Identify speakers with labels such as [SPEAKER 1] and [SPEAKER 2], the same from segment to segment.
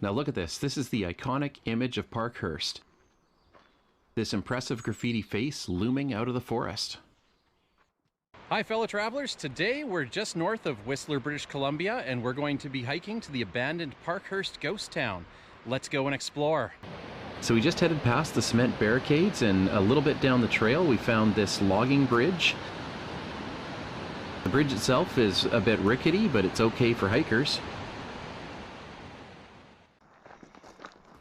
[SPEAKER 1] Now look at this. This is the iconic image of Parkhurst. This impressive graffiti face looming out of the forest. Hi fellow travelers, today we're just north of Whistler, British Columbia, and we're going to be hiking to the abandoned Parkhurst ghost town. Let's go and explore. So we just headed past the cement barricades, and a little bit down the trail we found this logging bridge. The bridge itself is a bit rickety, but it's okay for hikers.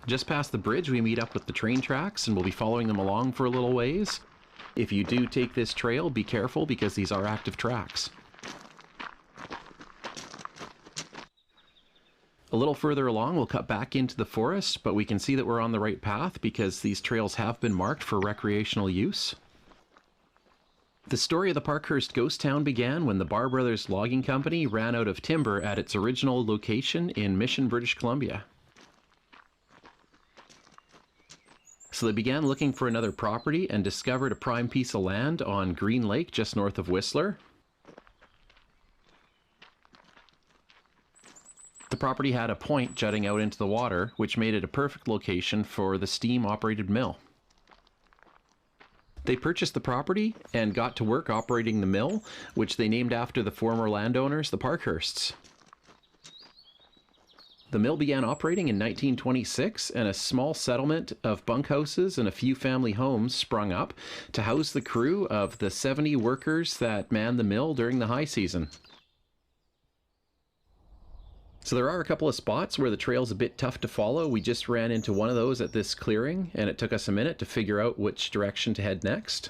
[SPEAKER 1] Just past the bridge we meet up with the train tracks, and we'll be following them along for a little ways. If you do take this trail, be careful because these are active tracks. A little further along we'll cut back into the forest, but we can see that we're on the right path because these trails have been marked for recreational use. The story of the Parkhurst ghost town began when the Barr Brothers Logging Company ran out of timber at its original location in Mission, British Columbia. So they began looking for another property and discovered a prime piece of land on Green Lake just north of Whistler. The property had a point jutting out into the water, which made it a perfect location for the steam-operated mill. They purchased the property and got to work operating the mill, which they named after the former landowners, the Parkhursts. The mill began operating in 1926, and a small settlement of bunkhouses and a few family homes sprung up to house the crew of the 70 workers that manned the mill during the high season. So there are a couple of spots where the trail's a bit tough to follow. We just ran into one of those at this clearing, and it took us a minute to figure out which direction to head next.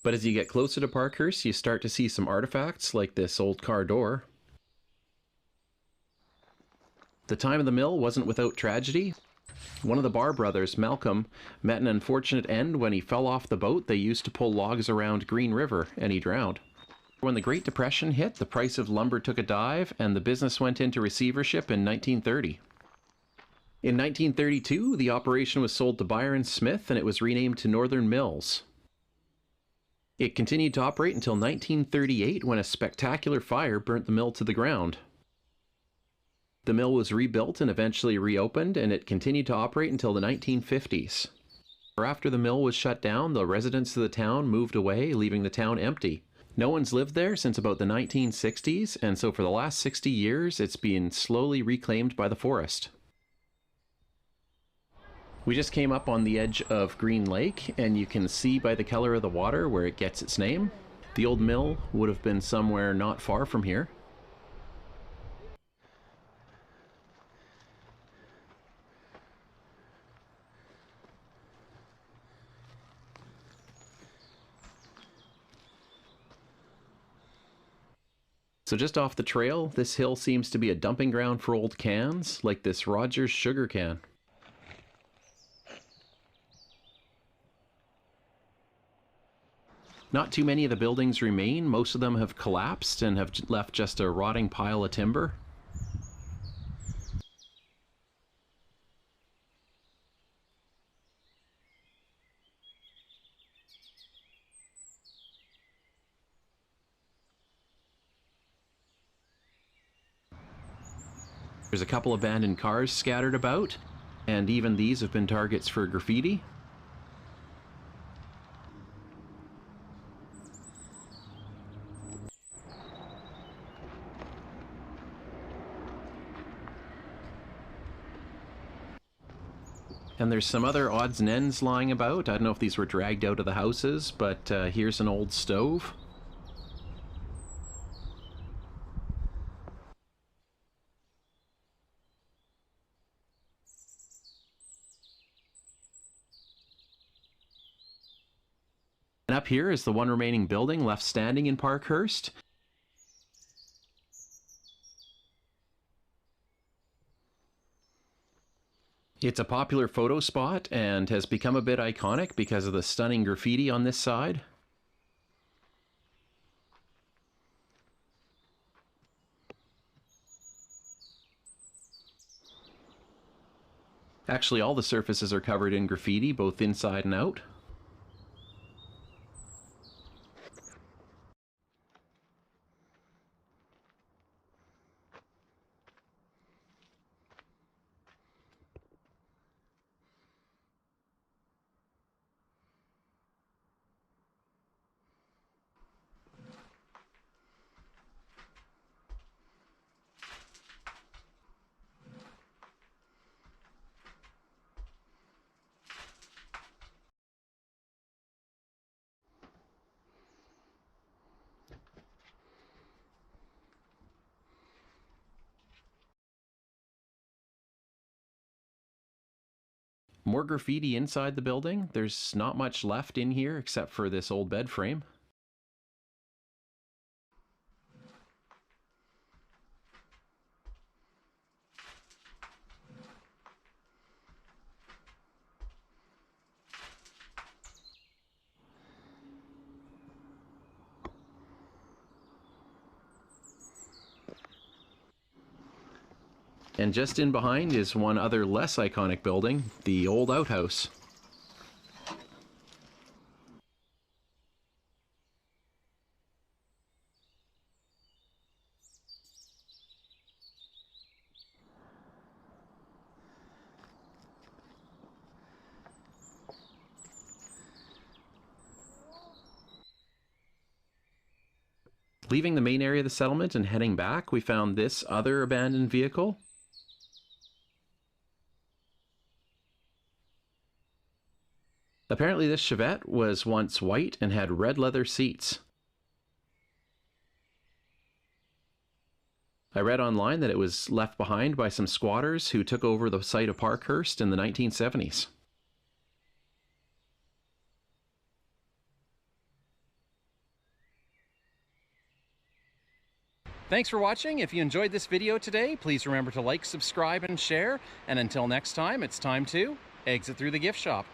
[SPEAKER 1] But as you get closer to Parkhurst, you start to see some artifacts like this old car door. The time of the mill wasn't without tragedy. One of the Barr brothers, Malcolm, met an unfortunate end when he fell off the boat they used to pull logs around Green River, and he drowned. When the Great Depression hit, the price of lumber took a dive, and the business went into receivership in 1930. In 1932, the operation was sold to Byron Smith, and it was renamed to Northern Mills. It continued to operate until 1938, when a spectacular fire burnt the mill to the ground. The mill was rebuilt and eventually reopened, and it continued to operate until the 1950s. After the mill was shut down, the residents of the town moved away, leaving the town empty. No one's lived there since about the 1960s, and so for the last 60 years, it's been slowly reclaimed by the forest. We just came up on the edge of Green Lake, and you can see by the color of the water where it gets its name. The old mill would have been somewhere not far from here. So just off the trail, this hill seems to be a dumping ground for old cans, like this Rogers sugar can. Not too many of the buildings remain. Most of them have collapsed and have left just a rotting pile of timber. There's a couple abandoned cars scattered about, and even these have been targets for graffiti. And there's some other odds and ends lying about. I don't know if these were dragged out of the houses, but here's an old stove. And up here is the one remaining building left standing in Parkhurst. It's a popular photo spot and has become a bit iconic because of the stunning graffiti on this side. Actually, all the surfaces are covered in graffiti, both inside and out. More graffiti inside the building. There's not much left in here except for this old bed frame. And just in behind is one other less iconic building, the old outhouse. Leaving the main area of the settlement and heading back, we found this other abandoned vehicle. Apparently this Chevette was once white and had red leather seats. I read online that it was left behind by some squatters who took over the site of Parkhurst in the 1970s. Thanks for watching. If you enjoyed this video today, please remember to like, subscribe, and share. And until next time, it's time to exit through the gift shop.